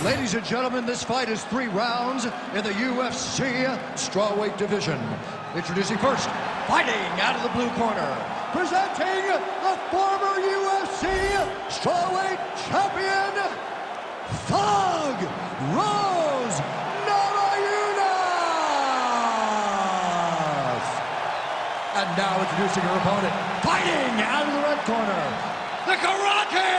Ladies and gentlemen, this fight is 3 rounds in the UFC strawweight division. Introducing first, fighting out of the blue corner, presenting the former UFC strawweight champion, Thug Rose Namajunas. And now introducing her opponent, fighting out of the red corner, the Karate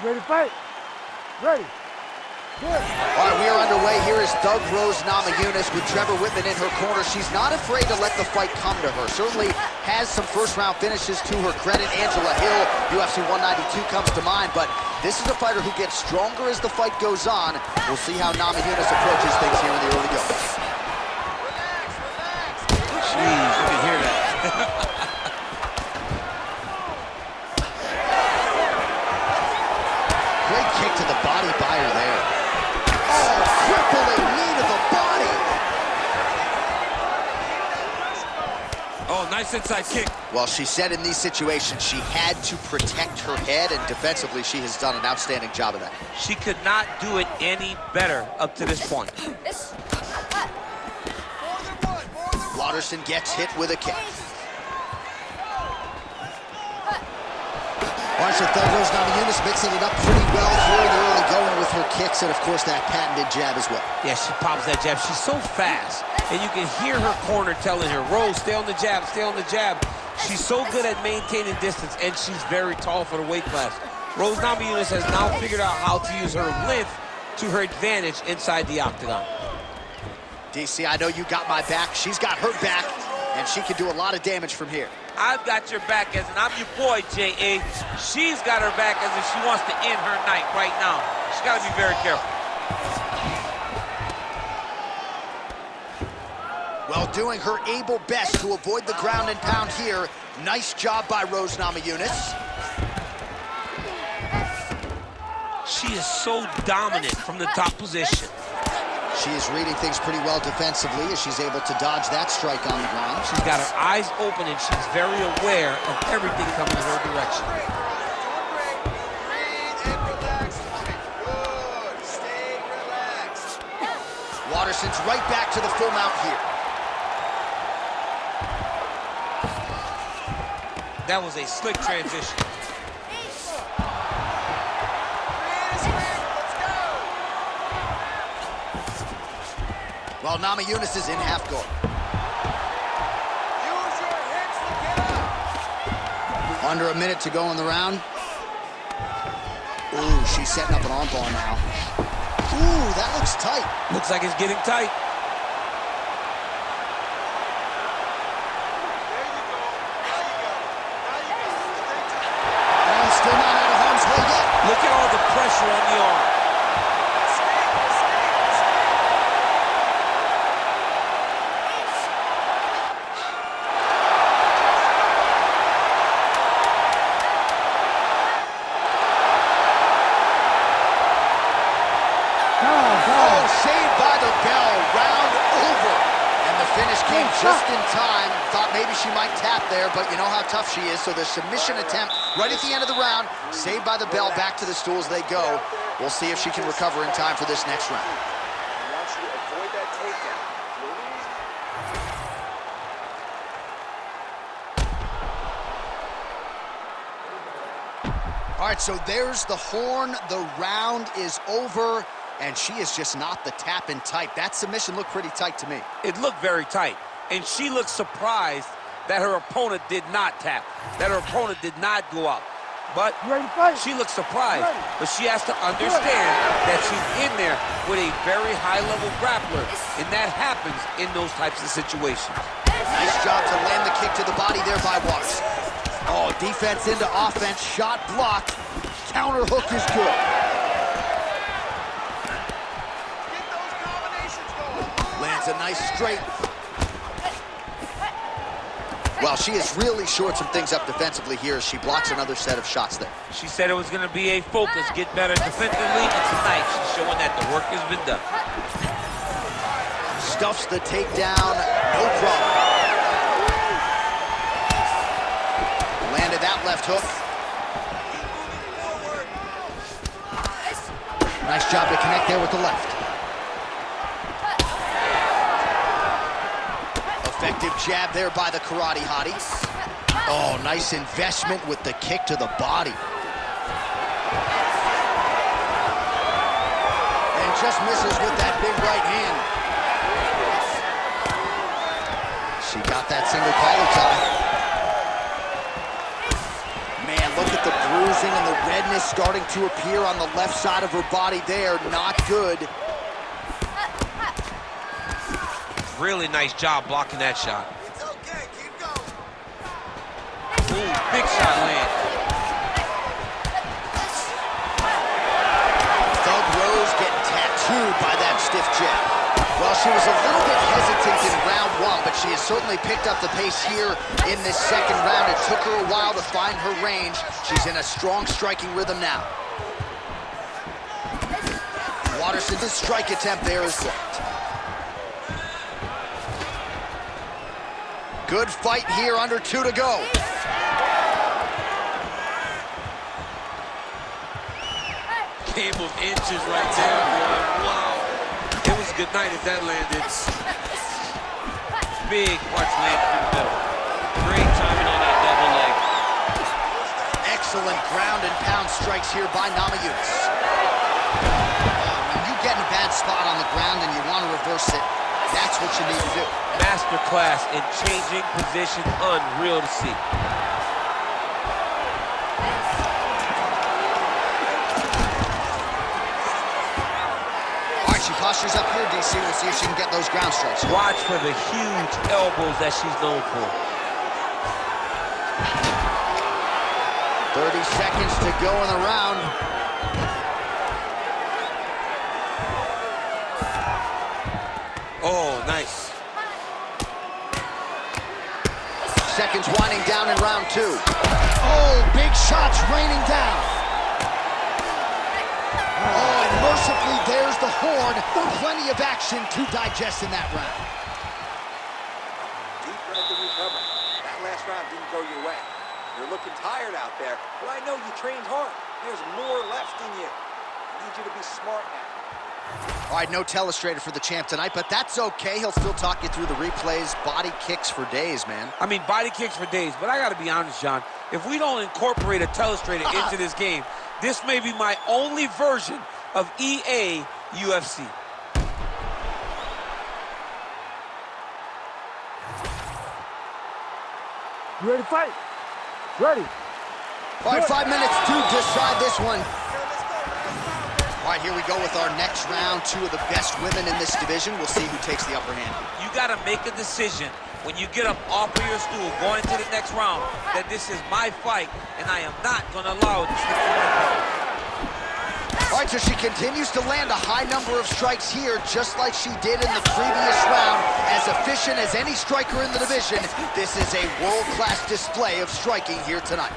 Ready to fight? Ready. Good. All right, we are underway. Here is Thug Rose Namajunas with Trevor Whitman in her corner. She's not afraid to let the fight come to her. Certainly has some first-round finishes to her credit. Angela Hill, UFC 192 comes to mind, but this is a fighter who gets stronger as the fight goes on. We'll see how Namajunas approaches things here in the early going. Jeez, you can hear that. Great kick to the body by her there. Oh, crippling knee to the body. Oh, nice inside kick. Well, she said in these situations she had to protect her head, and defensively she has done an outstanding job of that. She could not do it any better up to this point. Waterson gets hit with a kick. All right, so Thug Rose Namajunas mixing it up pretty well here in the early going with her kicks and, of course, that patented jab as well. Yeah, she pops that jab. She's so fast, and you can hear her corner telling her, Rose, stay on the jab, stay on the jab. She's so good at maintaining distance, and she's very tall for the weight class. Rose Namajunas has now figured out how to use her length to her advantage inside the octagon. DC, I know you got my back. She's got her back, and she can do a lot of damage from here. I've got your back, as in I'm your boy, J.A. She's got her back as if she wants to end her night right now. She's got to be very careful. Well, doing her able best to avoid the ground and pound here. Nice job by Rose Namajunas. She is so dominant from the top position. She is reading things pretty well defensively as she's able to dodge that strike on the ground. She's got her eyes open, and she's very aware of everything coming in her direction. Good. Stay relaxed. Waterson's right back to the full mount here. That was a slick transition. Well, Namajunas is in half guard. Use your hips to get up. Under a minute to go in the round. Ooh, she's setting up an arm bar now. Ooh, that looks tight. Looks like it's getting tight. And still not out of harm's way yet. Look at all the pressure on the arm. Oh, saved by the bell, round over. And the finish came just in time. Thought maybe she might tap there, but you know how tough she is. So the submission attempt right at the end of the round, saved by the bell, back to the stools they go. We'll see if she can recover in time for this next round. I want you to avoid that takedown. All right, so there's the horn. The round is over, and she is just not the tap-in type. That submission looked pretty tight to me. It looked very tight, and she looked surprised that her opponent did not tap, that her opponent did not go out. But she looks surprised, but she has to understand that she's in there with a very high-level grappler, and that happens in those types of situations. Nice job to land the kick to the body there by Watts. Oh, defense into offense, shot blocked. Counter hook is good. Lands a nice straight. Well, she has really shored some things up defensively here as she blocks another set of shots there. She said it was going to be a focus, get better defensively, and tonight she's showing that the work has been done. stuffs the takedown, no problem. Landed that left hook. Nice job to connect there with the left. Effective jab there by the karate hottie. Oh, nice investment with the kick to the body. And just misses with that big right hand. She got that single collar tie. Man, look at the bruising and the redness starting to appear on the left side of her body there. Not good. Really nice job blocking that shot. It's okay, keep going. Ooh, big shot land. Thug Rose getting tattooed by that stiff jab. Well, she was a little bit hesitant in round one, but she has certainly picked up the pace here in this second round. It took her a while to find her range. She's in a strong striking rhythm now. Waterson's strike attempt there is blocked. Good fight here, under 2 to go. Game of inches right there, boy. Wow. It was a good night if that landed. Big punch landed in the middle. Great timing on that double leg. Excellent ground and pound strikes here by Namajunas. When you get in a bad spot on the ground and you want to reverse it, that's what you need to do. Masterclass in changing position, unreal to see. All right, she postures up here, DC. We'll see if she can get those ground strikes. Watch for the huge elbows that she's known for. 30 seconds to go in the round. Oh, nice. Seconds winding down in round 2. Oh, big shots raining down. Oh, and mercifully, there's the horn. Plenty of action to digest in that round. Deep breath and recover. That last round didn't go your way. You're looking tired out there, but I know you trained hard. There's more left in you. I need you to be smart now. All right, no telestrator for the champ tonight, but that's okay. He'll still talk you through the replays. Body kicks for days, man. I mean, body kicks for days, but I gotta be honest, John. If we don't incorporate a telestrator into this game, this may be my only version of EA UFC. You ready to fight? Ready. All right, 5 minutes to decide this one. All right, here we go with our next round. 2 of the best women in this division. We'll see who takes the upper hand. You gotta make a decision when you get up off of your stool going into the next round that this is my fight and I am not gonna allow it to slip through my fingers. All right, so she continues to land a high number of strikes here, just like she did in the previous round. As efficient as any striker in the division, this is a world-class display of striking here tonight.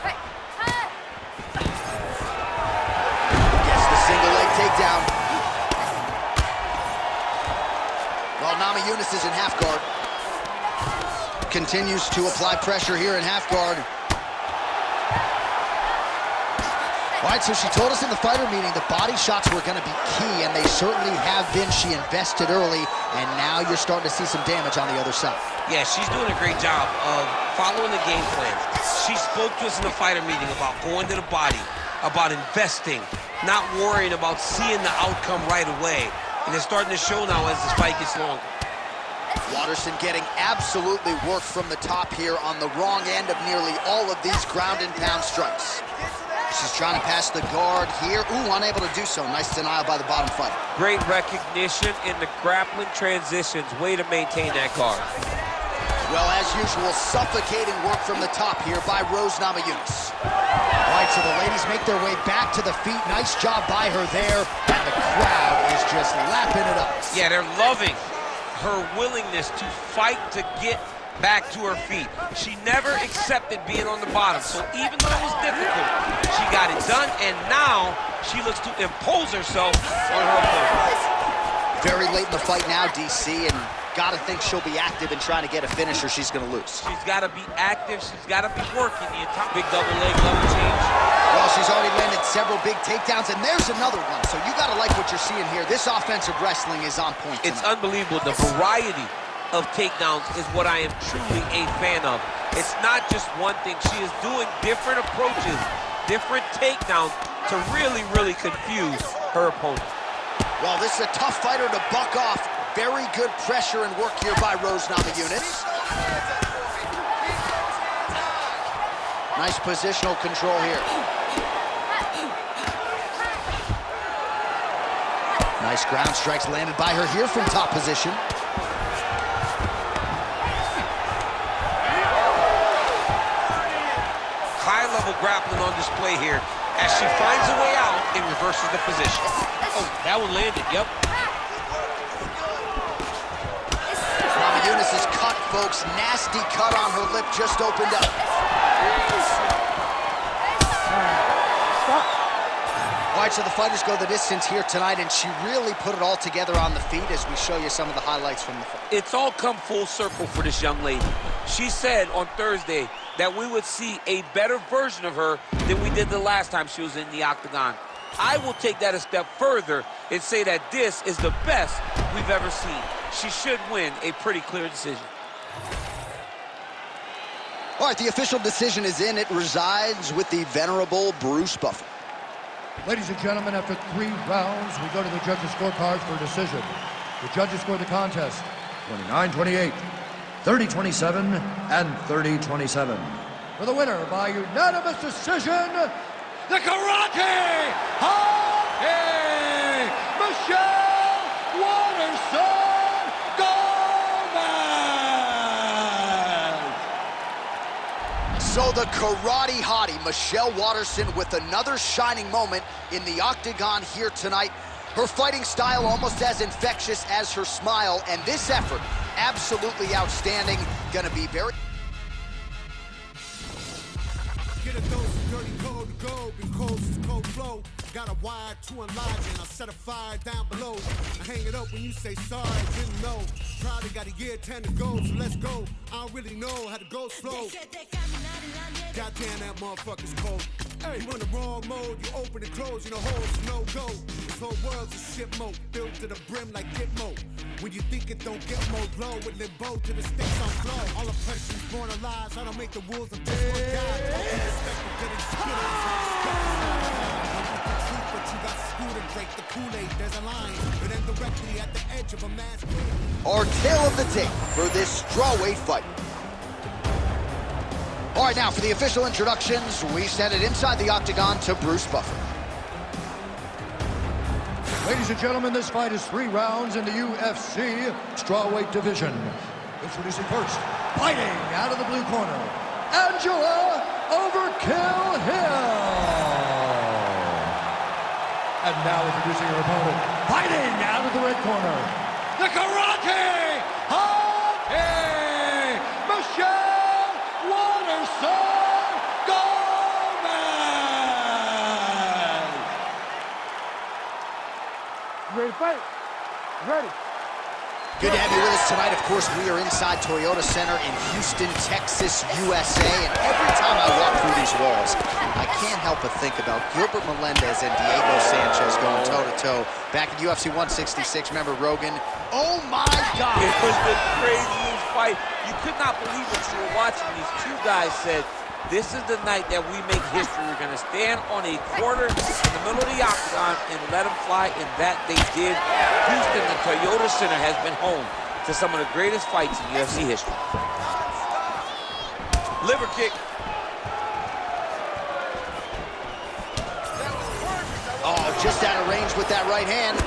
Gets the single leg takedown. Well, Namajunas is in half guard. Continues to apply pressure here in half guard. All right, so she told us in the fighter meeting the body shots were going to be key, and they certainly have been. She invested early, and now you're starting to see some damage on the other side. Yeah, she's doing a great job of following the game plan. She spoke to us in the fighter meeting about going to the body, about investing, not worrying about seeing the outcome right away. And it's starting to show now as this fight gets longer. Waterson getting absolutely worked from the top here on the wrong end of nearly all of these ground and pound strikes. She's trying to pass the guard here. Ooh, unable to do so. Nice denial by the bottom fighter. Great recognition in the grappling transitions. Way to maintain that guard. Well, as usual, suffocating work from the top here by Rose Namajunas. All right, so the ladies make their way back to the feet. Nice job by her there. And the crowd is just lapping it up. Yeah, they're loving her willingness to fight to get back to her feet. She never accepted being on the bottom, so even though it was difficult, she got it done, and now she looks to impose herself on her opponent. Very late in the fight now, DC, and Gotta think she'll be active in trying to get a finish or she's gonna lose. She's gotta be active, she's gotta be working the entire big double leg, double change. Well, she's already landed several big takedowns, and there's another one. So you gotta like what you're seeing here. This offensive wrestling is on point tonight. It's unbelievable. The variety of takedowns is what I am truly a fan of. It's not just one thing. She is doing different approaches, different takedowns to really, really confuse her opponent. Well, this is a tough fighter to buck off. Very good pressure and work here by Rose Namajunas. Nice positional control here. Nice ground strikes landed by her here from top position. High-level grappling on display here as she finds a way out and reverses the position. Oh, that one landed, yep. Namajunas is cut, folks. Nasty cut on her lip, just opened up. All right, so the fighters go the distance here tonight, and she really put it all together on the feet as we show you some of the highlights from the fight. It's all come full circle for this young lady. She said on Thursday that we would see a better version of her than we did the last time she was in the octagon. I will take that a step further and say that this is the best we've ever seen. She should win a pretty clear decision. All right, the official decision is in. It resides with the venerable Bruce Buffer. Ladies and gentlemen, after 3 rounds, we go to the judges' scorecards for a decision. The judges scored the contest 29-28, 30-27, and 30-27. For the winner by unanimous decision, the Karate Hockey, Michelle Waterson Gomez! So the karate hottie, Michelle Waterson, with another shining moment in the octagon here tonight. Her fighting style almost as infectious as her smile, and this effort absolutely outstanding. Gonna be very... Get a dose of dirty cold to go, because it's cold flow. Got a wire to enlarge and I set a fire down below. I hang it up when you say sorry, didn't know. Probably got a year 10 to go, so let's go. I don't really know how the ghost flow. Goddamn, that motherfucker's cold. Hey, you in the wrong mode, you open and close, you know holes, no go. This whole world's a shit mode, filled to the brim like Gitmo. When you think it don't get more glow, with limbo to the stakes on flow. All oppression's born of lies, I don't make the rules, I'm just one guy. Don't be respectful, getting spit but you got screwed and break the Kool-Aid. There's a line, but then directly at the edge of a mass grave. Our tale of the tape for this strawweight fight. All right, now for the official introductions, we send it inside the octagon to Bruce Buffer. Ladies and gentlemen, this fight is 3 rounds in the UFC strawweight division. Introducing first, fighting out of the blue corner, Angela Overkill Hill. And now introducing her opponent, fighting out of the red corner, the Karate Hockey, Michelle Waterson Gomez! You ready to fight? Ready. Good to have you with us tonight. Of course, we are inside Toyota Center in Houston, Texas, USA. And every time I walk through these walls, I can't help but think about Gilbert Melendez and Diego Sanchez going toe-to-toe back in UFC 166. Remember Rogan? Oh, my God! It was the craziest fight. You could not believe what you were watching. These two guys said, this is the night that we make history. We're going to stand on a quarter in the middle of the octagon and let them fly, and that they did. Houston, the Toyota Center, has been home to some of the greatest fights in UFC history. Liver kick. Oh, just out of range with that right hand.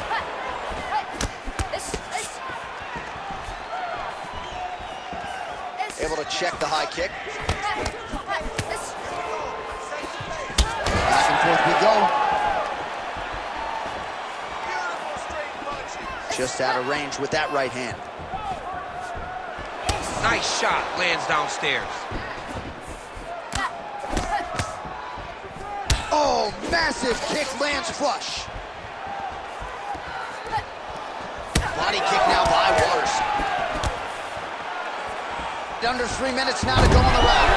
Able to check the high kick. Back and forth we go. Just out of range with that right hand. Nice shot, lands downstairs. Oh, massive kick lands flush. Body kick now by Waterson. Under 3 minutes now to go in the round.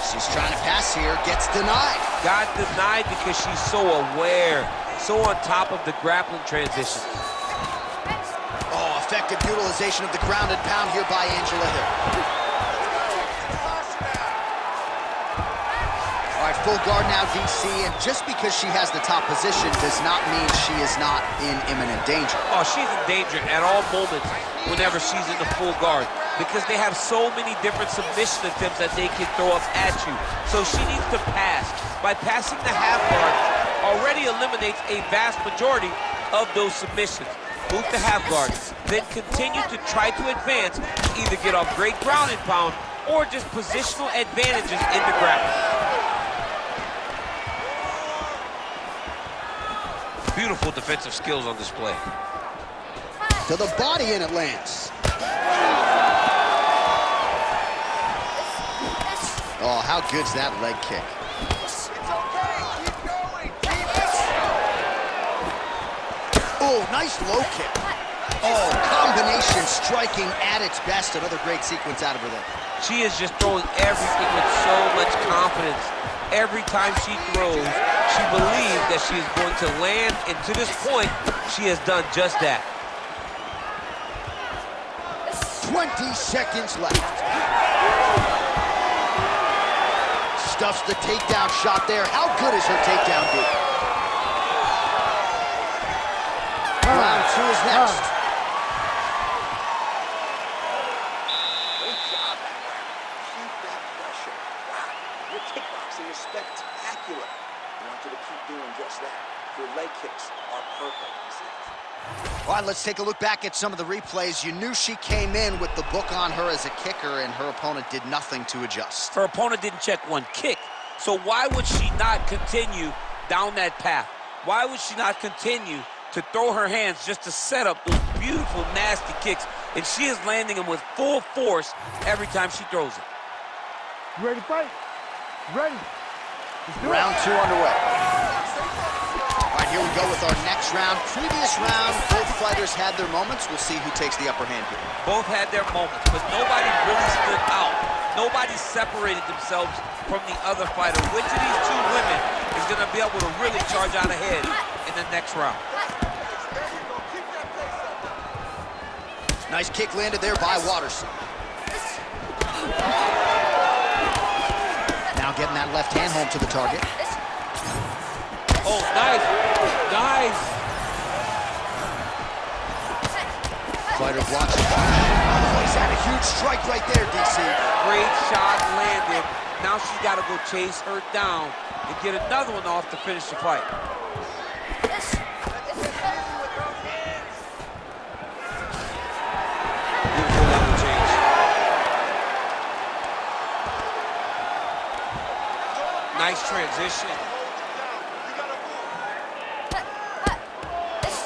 She's trying to pass here, gets denied. Got denied because she's so aware, so on top of the grappling transition. Oh, effective utilization of the ground and pound here by Angela Hill. All right, full guard now, DC, and just because she has the top position does not mean she is not in imminent danger. Oh, she's in danger at all moments whenever she's in the full guard because they have so many different submission attempts that they can throw up at you. So she needs to pass. By passing the half guard, already eliminates a vast majority of those submissions. Move to half guard, then continue to try to advance, either get off great ground and pound or just positional advantages in the grappling. Beautiful defensive skills on display. To the body and it lands. Oh, how good's that leg kick? Oh, nice low kick. Oh, combination striking at its best. Another great sequence out of her there. She is just throwing everything with so much confidence. Every time she throws, she believes that she is going to land, and to this point, she has done just that. 20 seconds left. Stuffs the takedown shot there. How good is her takedown, dude? Round 2 is next. Great job back there. Keep that pressure. Wow, your kickboxing is spectacular. I want you to keep doing just that. Your leg kicks are perfect. You see? All right, let's take a look back at some of the replays. You knew she came in with the book on her as a kicker, and her opponent did nothing to adjust. Her opponent didn't check one kick, so why would she not continue down that path? Why would she not continue to throw her hands just to set up those beautiful, nasty kicks? And she is landing them with full force every time she throws it. You ready to fight? Ready. Let's do it. Round 2 underway. All right, here we go with our next round. Previous round, both fighters had their moments. We'll see who takes the upper hand here. Both had their moments, but nobody really stood out. Nobody separated themselves from the other fighter. Which of these two women is going to be able to really charge out ahead in the next round? Nice kick landed there by Watterson. Now getting that left hand home to the target. Oh, nice. Nice. Fighter blocks it. Oh, he's had a huge strike right there, DC. Great shot landed. Now she's got to go chase her down and get another one off to finish the fight. Beautiful level change. Nice transition.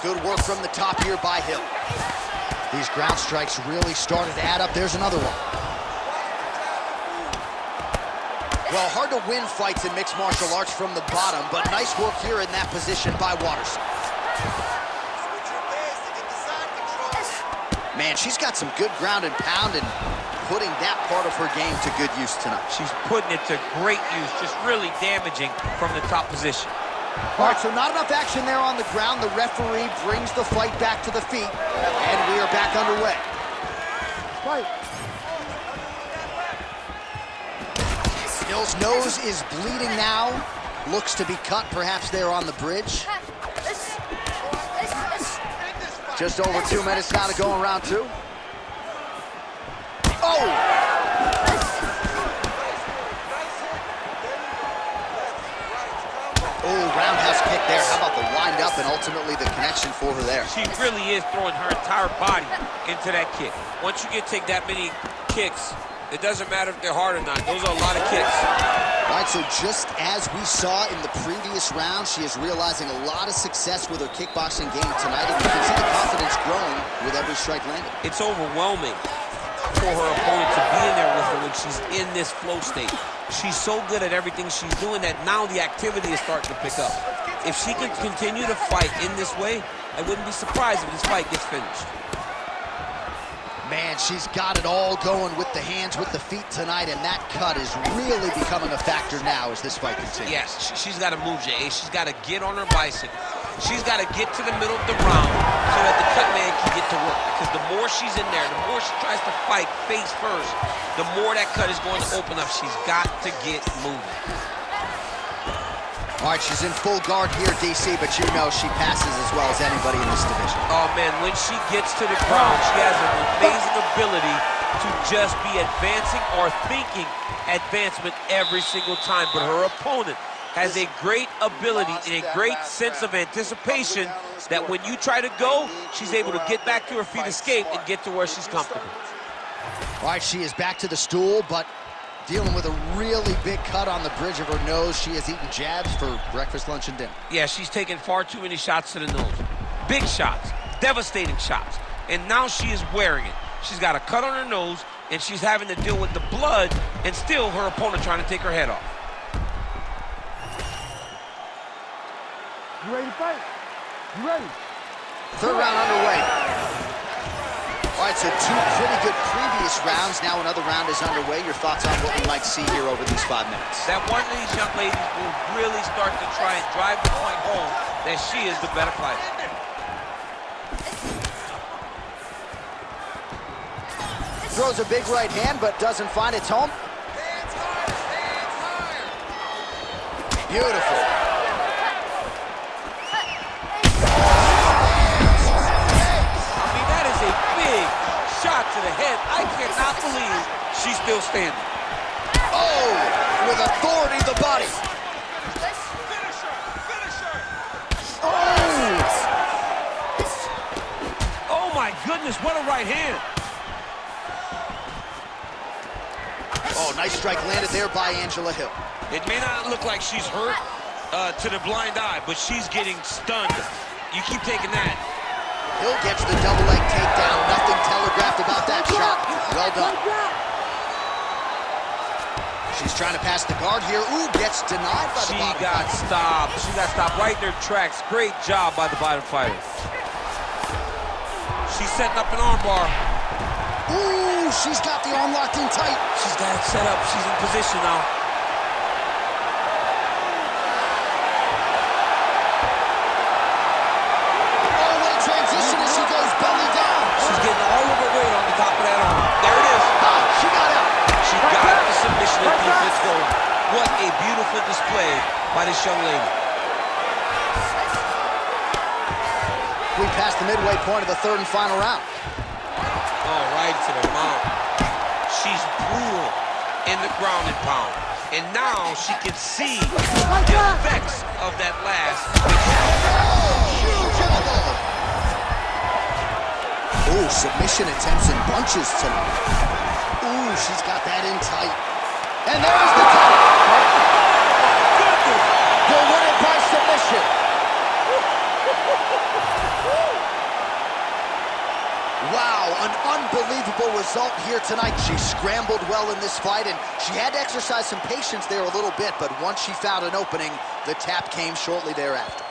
Good work from the top here by Hill. These ground strikes really started to add up. There's another one. Well, hard to win fights in mixed martial arts from the bottom, but nice work here in that position by Watterson. Man, she's got some good ground and pound and putting that part of her game to good use tonight. She's putting it to great use, just really damaging from the top position. All right, so not enough action there on the ground. The referee brings the fight back to the feet, and we are back underway. Fight. Hill's nose is bleeding now. Looks to be cut, perhaps there on the bridge. Just over 2 minutes now to go in round 2. Oh! Oh, roundhouse kick there. How about the wind up and ultimately the connection for her there? She really is throwing her entire body into that kick. Once you take that many kicks, it doesn't matter if they're hard or not. Those are a lot of kicks. All right, so just as we saw in the previous round, she is realizing a lot of success with her kickboxing game tonight, and you can see the confidence growing with every strike landed. It's overwhelming for her opponent to be in there with her when she's in this flow state. She's so good at everything she's doing that now the activity is starting to pick up. If she can continue to fight in this way, I wouldn't be surprised if this fight gets finished. Man, she's got it all going with the hands, with the feet tonight, and that cut is really becoming a factor now as this fight continues. Yes, she's got to move, Jay. She's got to get on her bicycle. She's got to get to the middle of the round so that the cut man can get to work. Because the more she's in there, the more she tries to fight face first, the more that cut is going to open up. She's got to get moving. All right, she's in full guard here, DC, but you know she passes as well as anybody in this division. Oh, man, when she gets to the ground, she has an amazing ability to just be advancing or thinking advancement every single time. But her opponent has a great ability and a great sense of anticipation that when you try to go, she's able to get back to her feet, escape, and get to where she's comfortable. All right, she is back to the stool, but dealing with a really big cut on the bridge of her nose. She has eaten jabs for breakfast, lunch, and dinner. Yeah, she's taken far too many shots to the nose. Big shots, devastating shots. And now she is wearing it. She's got a cut on her nose, and she's having to deal with the blood, and still her opponent trying to take her head off. You ready to fight? You ready? Third round underway. All right, so two pretty good previous rounds. Now another round is underway. Your thoughts on what we might see here over these 5 minutes? That one of these young ladies will really start to try and drive the point home that she is the better fighter. Throws a big right hand, but doesn't find its home. Beautiful. Shot to the head. I cannot believe she's still standing. Oh, with authority to the body. Oh my goodness, what a right hand. Oh, nice strike landed there by Angela Hill. It may not look like she's hurt to the blind eye, but she's getting stunned. You keep taking that. Hill gets the double leg takedown. Nothing telegraphed about that shot. Well done. She's trying to pass the guard here. Ooh, gets denied by the bottom. She got stopped. She got stopped right in her tracks. Great job by the bottom fighter. She's setting up an armbar. Ooh, she's got the arm locked in tight. She's got it set up. She's in position now. What a beautiful display by this young lady. We passed the midway point of the third and final round. Oh, right to the mount. She's brutal in the ground and pound. And now she can see the effects of that last. Huge elbow. Ooh, submission attempts in bunches tonight. Ooh, she's got that in tight. And there's the cover. You'll win it by submission. Wow, an unbelievable result here tonight. She scrambled well in this fight, and she had to exercise some patience there a little bit, but once she found an opening, the tap came shortly thereafter.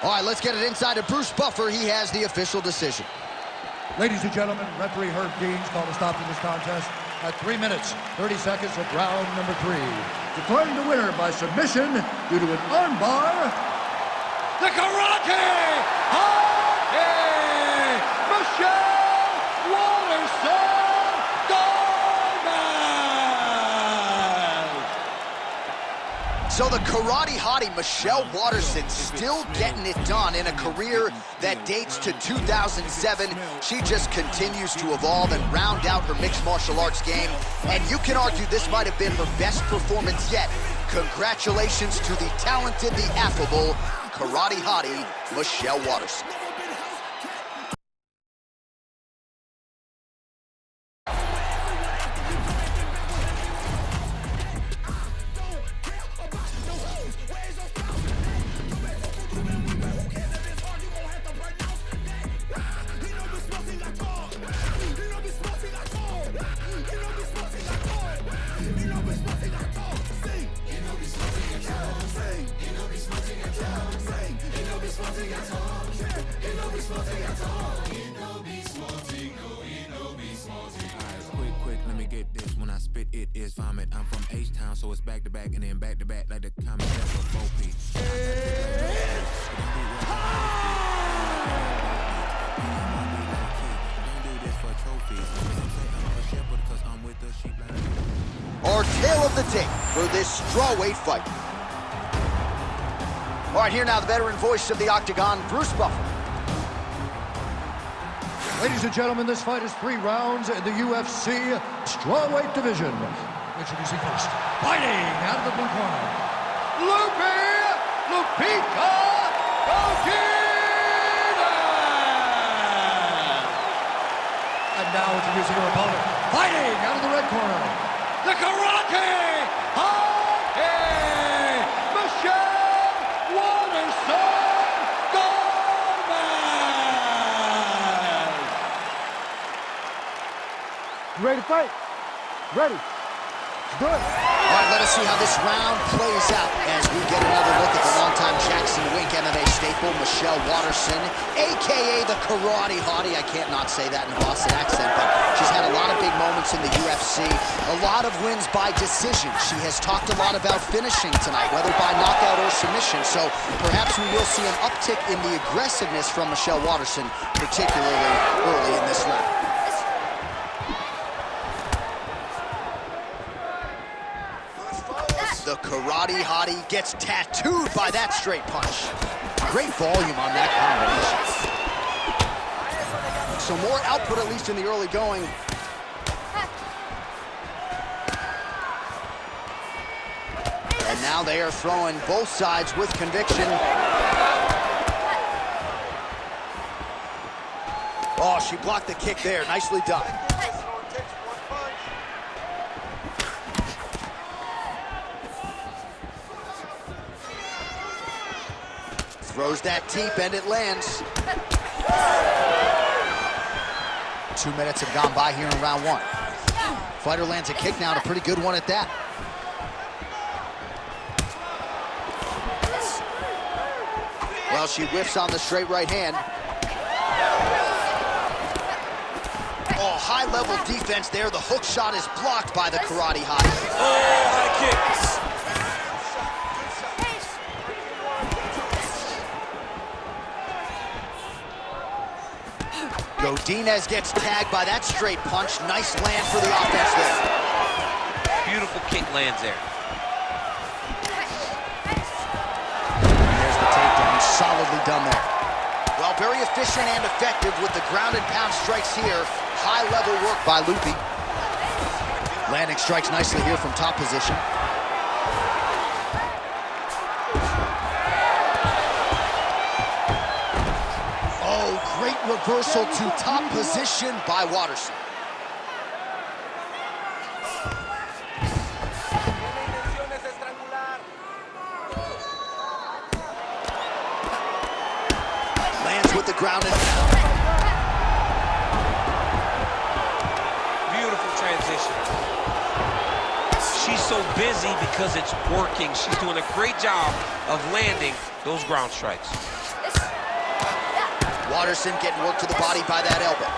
All right, let's get it inside to Bruce Buffer. He has the official decision. Ladies and gentlemen, referee Herb Deans called a stop to this contest at 3 minutes, 30 seconds of round number 3. Declaring the winner by submission due to an armbar, the Karate Hockey, Michelle Waterson Gomez. So the karate hottie Michelle Waterson still getting it done in a career that dates to 2007. She just continues to evolve and round out her mixed martial arts game. And you can argue this might have been her best performance yet. Congratulations to the talented, the affable karate hottie Michelle Waterson. back to back like the comment that's for 4P. Our tale of the tape for this strawweight fight. All right, here now the veteran voice of the Octagon, Bruce Buffer. Ladies and gentlemen, this fight is 3 rounds in the UFC strawweight division. Introducing first, fighting out of the blue corner, Lupita Godinez! And now introducing her opponent, fighting out of the red corner, the Karate Hockey, Michelle Waterson Gomez! You ready to fight? Ready. Good. All right, let us see how this round plays out as we get another look at the longtime Jackson Wink MMA staple, Michelle Waterson, a.k.a. the Karate Hottie. I can't not say that in a Boston accent, but she's had a lot of big moments in the UFC, a lot of wins by decision. She has talked a lot about finishing tonight, whether by knockout or submission, so perhaps we will see an uptick in the aggressiveness from Michelle Waterson, particularly early in this round. The Karate Hottie gets tattooed by that straight punch. Great volume on that combination. So more output, at least in the early going. And now they are throwing both sides with conviction. Oh, she blocked the kick there. Nicely done. Throws that deep and it lands. 2 minutes have gone by here in round 1. Fighter lands a kick now, and a pretty good one at that. Well, she whiffs on the straight right hand. Oh, high-level defense there. The hook shot is blocked by the Karate Hottie. Oh, high kick. Godinez gets tagged by that straight punch. Nice land for the offense there. Beautiful kick lands there. There's the takedown, solidly done there. Well, very efficient and effective with the ground and pound strikes here. High level work by Lupi. Landing strikes nicely here from top position. Great reversal to top position by Waterson. Lands with the ground and pound. Beautiful transition. She's so busy because it's working. She's doing a great job of landing those ground strikes. Waterson getting work to the body by that elbow.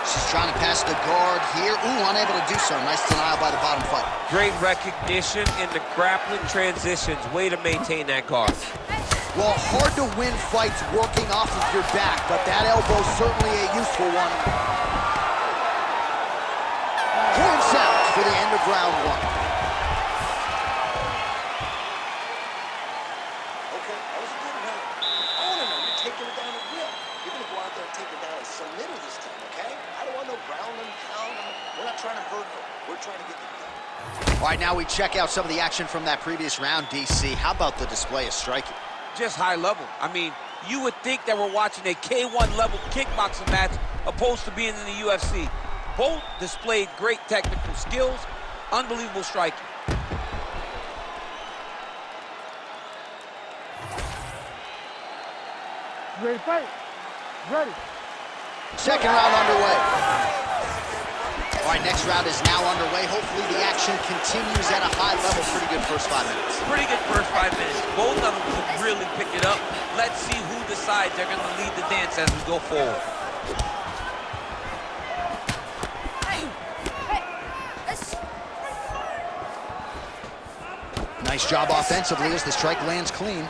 She's trying to pass the guard here. Ooh, unable to do so. Nice denial by the bottom fighter. Great recognition in the grappling transitions. Way to maintain that guard. Well, hard to win fights working off of your back, but that elbow's certainly a useful one. Horn sounds for the end of round 1. All right, now we check out some of the action from that previous round, DC. How about the display of striking? Just high level. I mean, you would think that we're watching a K1 level kickboxing match opposed to being in the UFC. Both displayed great technical skills, unbelievable striking. You ready to fight? Ready. Second round underway. All right, next round is now underway. Hopefully the action continues at a high level. Pretty good first 5 minutes. Pretty good first 5 minutes. Both of them could really pick it up. Let's see who decides they're going to lead the dance as we go forward. Nice job offensively as the strike lands clean.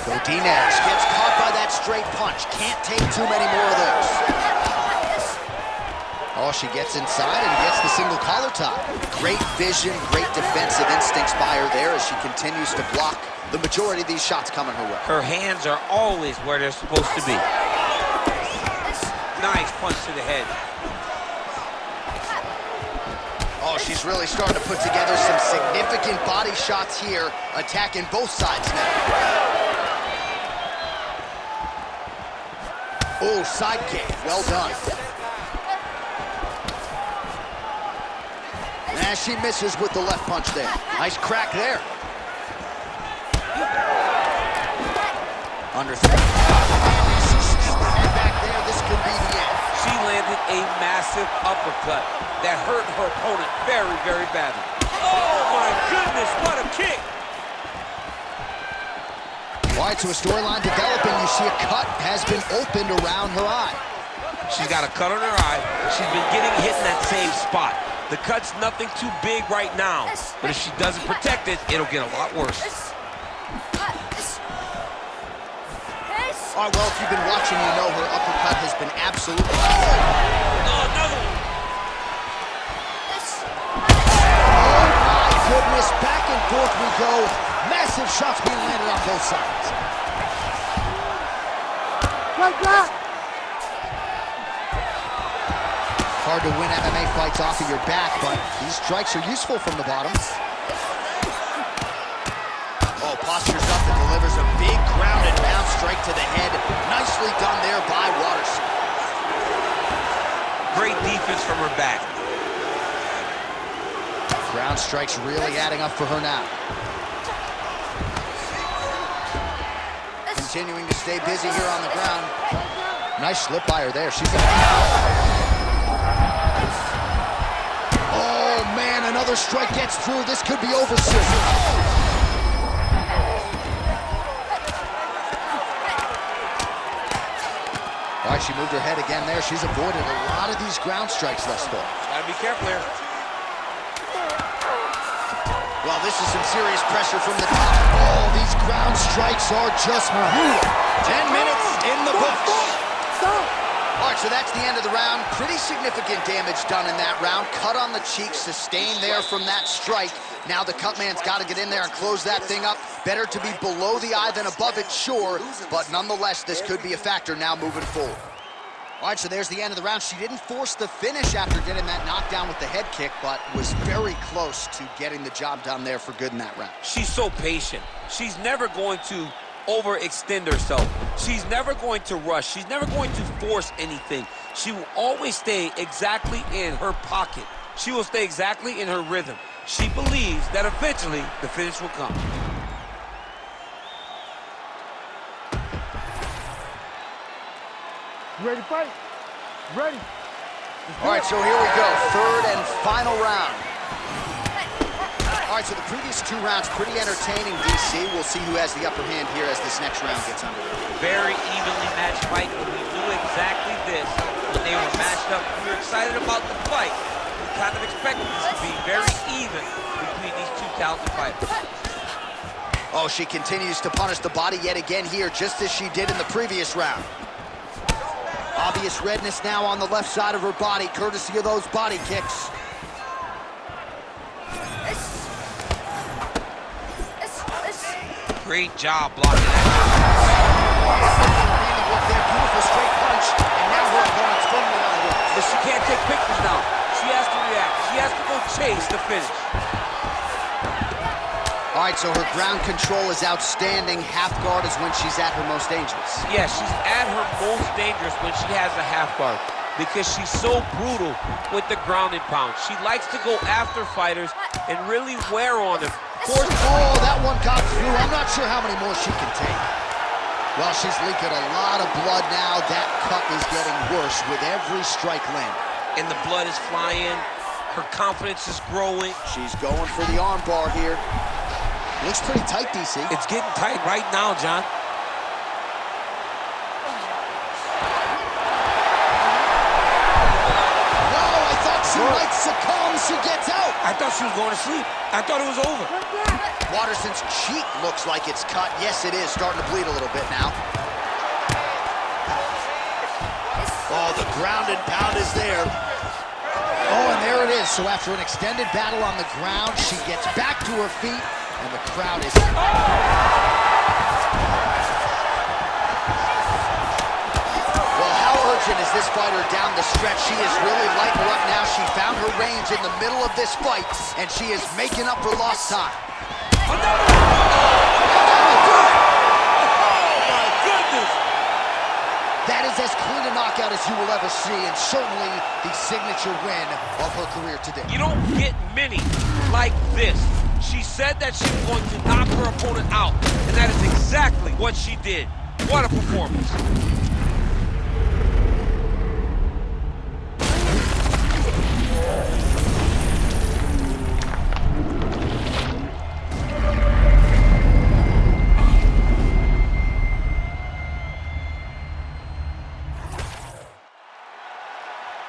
Godinez gets caught by that straight punch. Can't take too many more of those. Oh, she gets inside and gets the single collar tie. Great vision, great defensive instincts by her there as she continues to block the majority of these shots coming her way. Her hands are always where they're supposed to be. Nice punch to the head. Oh, she's really starting to put together some significant body shots here, attacking both sides now. Oh, side kick, well done. And she misses with the left punch there. Nice crack there. Under threat. And back there, this could be the end. She landed a massive uppercut that hurt her opponent very, very badly. Oh my goodness, what a kick! All right, so a storyline developing. You see a cut has been opened around her eye. She's got a cut on her eye. She's been getting hit in that same spot. The cut's nothing too big right now, but if she doesn't protect it, it'll get a lot worse. All right, well, if you've been watching, you know her uppercut has been absolutely... Oh, another one. Oh, my goodness. Back and forth we go. Massive shots being landed on both sides. Like that. Hard to win MMA fights off of your back, but these strikes are useful from the bottom. Oh, postures up and delivers a big ground and pound strike to the head. Nicely done there by Watterson. Great defense from her back. Ground strikes really adding up for her now. Continuing to stay busy here on the ground. Nice slip by her there. She's gonna be out. Oh man, another strike gets through. This could be over soon. All right, she moved her head again there. She's avoided a lot of these ground strikes thus far. Gotta be careful here. Well, this is some serious pressure from the top. Oh, these ground strikes are just brutal. 10 minutes in the books. All right, so that's the end of the round. Pretty significant damage done in that round. Cut on the cheek, sustained there from that strike. Now the cut man's got to get in there and close that thing up. Better to be below the eye than above it, sure. But nonetheless, this could be a factor now moving forward. All right, so there's the end of the round. She didn't force the finish after getting that knockdown with the head kick, but was very close to getting the job done there for good in that round. She's so patient. She's never going to overextend herself. She's never going to rush. She's never going to force anything. She will always stay exactly in her pocket. She will stay exactly in her rhythm. She believes that eventually the finish will come. You ready to fight? Ready. All right, so here we go. Third and final round. All right, so the previous two rounds pretty entertaining, DC. We'll see who has the upper hand here as this next round gets underway. Very evenly matched fight, and we knew exactly this when they were matched up. We were excited about the fight. We kind of expected this to be very even between these two talented fighters. Oh, she continues to punish the body yet again here, just as she did in the previous round. Obvious redness now on the left side of her body, courtesy of those body kicks. Great job blocking that. Beautiful straight punch, and now her opponent's firmly on the ropes. But she can't take pictures now. She has to react. She has to go chase the finish. All right, so her ground control is outstanding. Half guard is when she's at her most dangerous. Yeah, she's at her most dangerous when she has a half guard because she's so brutal with the ground and pound. She likes to go after fighters and really wear on them. Oh, that one got through. I'm not sure how many more she can take. Well, she's leaking a lot of blood now. That cut is getting worse with every strike landed. And the blood is flying. Her confidence is growing. She's going for the arm bar here. Looks pretty tight, DC. It's getting tight right now, John. No, I thought she was might succumb. She gets out. I thought she was going to sleep. I thought it was over. Waterson's cheek looks like it's cut. Yes, it is. Starting to bleed a little bit now. Oh, the ground and pound is there. Oh, and there it is. So after an extended battle on the ground, she gets back to her feet, and the crowd is... Well, how urgent is this fighter down the stretch? She is really lighting her up now. She found her range in the middle of this fight, and she is making up for lost time. That is as clean a knockout as you will ever see, and certainly the signature win of her career today. You don't get many like this. She said that she was going to knock her opponent out, and that is exactly what she did. What a performance.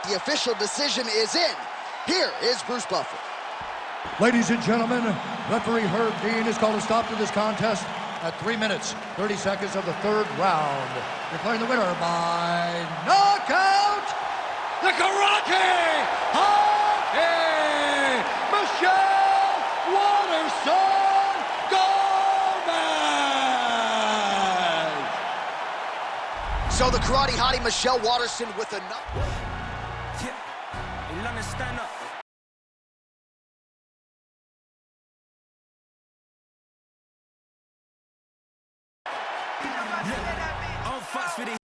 The official decision is in. Here is Bruce Buffer. Ladies and gentlemen, referee Herb Dean has called a stop to this contest at 3 minutes, 30 seconds of the third round. Declaring the winner by knockout, the Karate Hottie, Michelle Waterson Gomez. So the Karate Hottie, Michelle Waterson, with another... Stand up. I'm fucks with it.